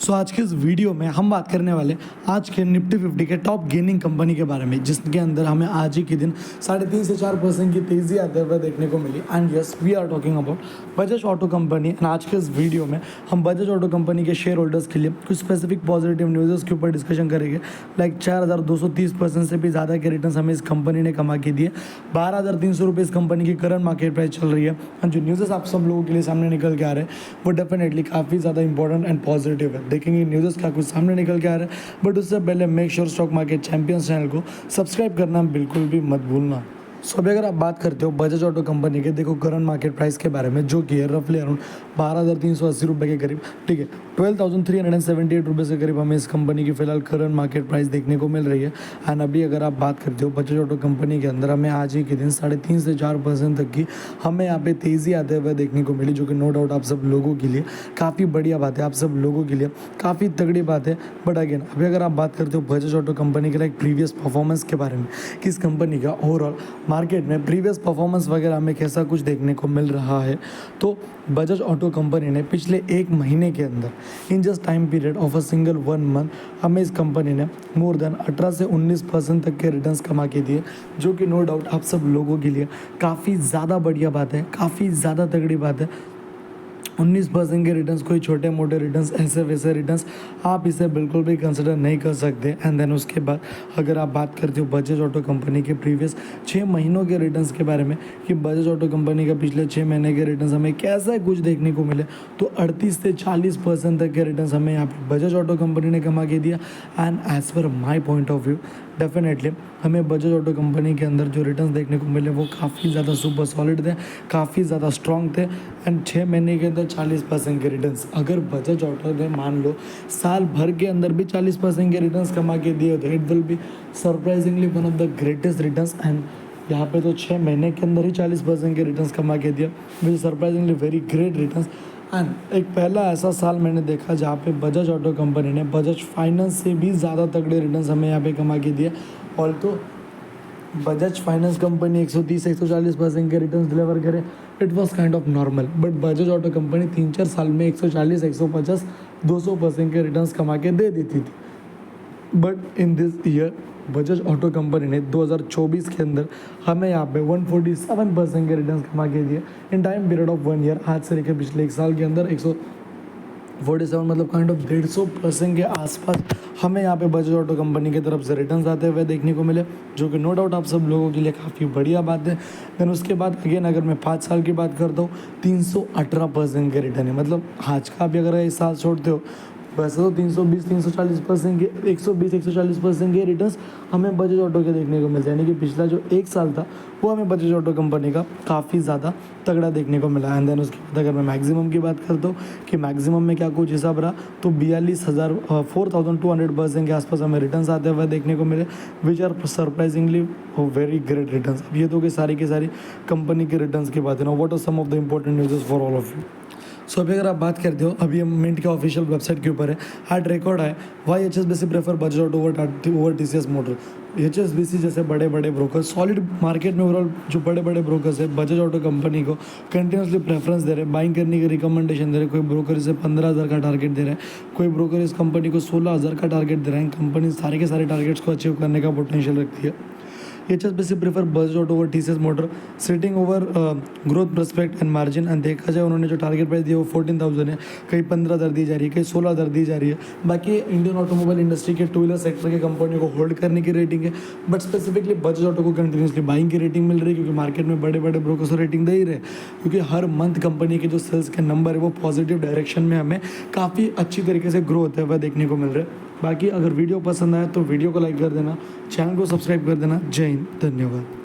सो आज के इस वीडियो में हम बात करने वाले आज के निफ्टी 50 के टॉप गेनिंग कंपनी के बारे में, जिसके अंदर हमें आज ही के दिन 3.5 से 4% की तेज़ी आते हुए देखने को मिली। And yes, we are talking about Bajaj auto company. And आज के इस वीडियो में हम बजाज ऑटो कंपनी के शेयर होल्डर्स के लिए कुछ स्पेसिफिक पॉजिटिव न्यूज़ के ऊपर डिस्कशन करेंगे। लाइक 4,230% से भी ज़्यादा के रिटर्न हमें इस कंपनी ने कमा के दिए। 12,300 रुपये इस कंपनी की करंट मार्केट प्राइस चल रही है। एंड जो न्यूज़ आप सब लोगों के लिए सामने निकल के आ रहे हैं वो डेफिनेटली काफ़ी ज़्यादा इंपॉर्टेंट एंड पॉजिटिव है। देखेंगे न्यूज़ क्या कुछ सामने निकल के आ रहा है, बट उससे पहले make sure stock market champions channel को सब्सक्राइब करना बिल्कुल भी मत भूलना। सो अभी अगर आप बात करते हो बजाज ऑटो कंपनी के देखो करंट मार्केट प्राइस के बारे में, जो कि है रफली अराउंड 12,380 रुपये के करीब, ठीक है, 12,378 रुपये से करीब हमें इस कंपनी की फिलहाल करंट मार्केट प्राइस देखने को मिल रही है। एंड अभी अगर आप बात करते हो बजाज ऑटो कंपनी के अंदर हमें आज ही के दिन 3.5 से 4% तक की हमें यहाँ पे तेज़ी आते हुए देखने को मिली, जो कि नो डाउट आप सब लोगों के लिए काफ़ी बढ़िया बात है, आप सब लोगों के लिए काफ़ी तगड़ी बात है। बट अगेन अभी अगर आप बात करते हो बजाज ऑटो कंपनी के लाइक प्रीवियस परफॉर्मेंस के बारे में, कि इस कंपनी का ओवरऑल मार्केट में प्रीवियस परफॉर्मेंस वगैरह हमें कैसा कुछ देखने को मिल रहा है, तो बजाज ऑटो कंपनी ने पिछले एक महीने के अंदर in just time period of a single 1 month हमें इस कंपनी ने मोर देन 18 से 19% तक के रिटर्न्स कमा के दिए, जो कि नो डाउट आप सब लोगों के लिए काफ़ी ज़्यादा बढ़िया बात है, काफ़ी ज़्यादा तगड़ी बात है। 19% के रिटर्न्स कोई छोटे मोटे रिटर्न्स ऐसे वैसे रिटर्न्स आप इसे बिल्कुल भी कंसिडर नहीं कर सकते। एंड देन उसके बाद अगर आप बात करते हो बजाज ऑटो कंपनी के प्रीवियस 6 महीनों के रिटर्न्स के बारे में, कि बजाज ऑटो कंपनी का पिछले 6 महीने के रिटर्न्स हमें कैसा कुछ देखने को मिले, तो 38 से 40% तक के रिटर्न्स हमें यहाँ पे बजाज ऑटो कंपनी ने कमा के दिया। And as per my point of view definitely हमें बजाज ऑटो कंपनी के अंदर जो रिटर्न्स देखने को मिले वो काफ़ी ज़्यादा सुपर सॉलिड थे, काफ़ी ज़्यादा स्ट्रॉन्ग थे। एंड 6 महीने के अंदर 40% के रिटर्न्स, अगर बजाज ऑटो ने मान लो साल भर के अंदर भी 40% के रिटर्न्स कमा के दिए होते, it will be surprisingly one of the greatest returns. And यहाँ पे तो 6 महीने के अंदर ही 40% के रिटर्न्स कमा के दिया, which is surprisingly very great returns. And एक पहला ऐसा साल मैंने देखा जहाँ पे बजाज ऑटो कंपनी ने बजाज फाइनेंस से भी ज़्यादा तगड़े रिटर्न्स हमें यहाँ पे कमा के दिए। और तो बजाज फाइनेंस कंपनी 130-140% के रिटर्न्स डिलीवर करे, it was kind of normal. But Bajaj auto company 3-4 साल में 140-150-200% के रिटर्न्स कमा के दे देती थी। But in this year Bajaj auto company ने 2024 के अंदर हमें यहाँ पे 147% के रिटर्न्स कमा के दिए in time period of 1 year. आज से लेकर पिछले 1 साल के अंदर 147 मतलब काइंड ऑफ 150% के आसपास हमें यहाँ पे बजाज ऑटो कंपनी की तरफ से रिटर्न्स आते हुए देखने को मिले, जो कि नो डाउट आप सब लोगों के लिए काफ़ी बढ़िया बात है। देन उसके बाद अगेन अगर मैं 5 साल की बात करता हूँ, 318% के रिटर्न है। मतलब आज का भी अगर इस साल छोड़ते हो, वैसे तो 320-340% के 120-140% के रिटर्न्स हमें बजाज ऑटो के देखने को मिलते हैं। यानी कि पिछला जो 1 साल था वो हमें बजाज ऑटो कंपनी का काफ़ी ज़्यादा तगड़ा देखने को मिला। एंड देन उसके बाद अगर मैं मैक्सिमम की बात करता हूँ कि मैक्सिमम में क्या कुछ हिसाब रहा, तो 42,200% के आसपास हमें रिटर्न्स आते हुए देखने को मिले, which are surprisingly very great returns. अब ये तो कि सारी की सारी कंपनी के रिटर्न्स की बात है ना, what are some of the important news for all of you. So अभी अगर आप बात करते हो, अभी हम मिंट के ऑफिशियल वेबसाइट के ऊपर है, हार्ड रिकॉर्ड है, why HSBC prefer Bajaj Auto over TCS motor. HSBC जैसे बड़े बड़े ब्रोकर सॉलिड मार्केट में ओवरऑल जो बड़े बड़े ब्रोकर्स है बजाज ऑटो कंपनी को कंटिन्यूसली प्रेफरेंस दे रहे हैं, बाइंग करने की रिकमेंडेशन दे रहे हैं। कोई ब्रोकर इसे 15,000 का टारगेट दे रहा है, कोई ब्रोकर इस कंपनी को 16,000 का टारगेट दे रहा है। कंपनी सारे के सारे टारगेट्स को अचीव करने का पोटेंशियल रखती है। HSBC prefer Bajaj Auto over TCS motor sitting over growth prospect and margin. And देखा जाए उन्होंने जो टारगेट प्राइस दिया वो 14,000 है, कहीं 15,000 दी जा रही है, कहीं 16,000 दी जा रही है। बाकी इंडियन ऑटोमोबाइल इंडस्ट्री के 2 व्हीलर सेक्टर के कंपनी को होल्ड करने की रेटिंग है, बट स्पेसिफिकली बजाज ऑटो को कंटिन्यूसली बाइंग की रेटिंग मिल रही है, क्योंकि मार्केट में बड़े बड़े ब्रोकर्स रेटिंग दे ही रहे, क्योंकि हर मंथ कंपनी के जो सेल्स के नंबर है वो पॉजिटिव डायरेक्शन में हमें काफ़ी अच्छी तरीके से ग्रो होते हुए देखने को मिल रहे हैं। बाकी अगर वीडियो पसंद आए तो वीडियो को लाइक कर देना, चैनल को सब्सक्राइब कर देना। जय हिंद, धन्यवाद।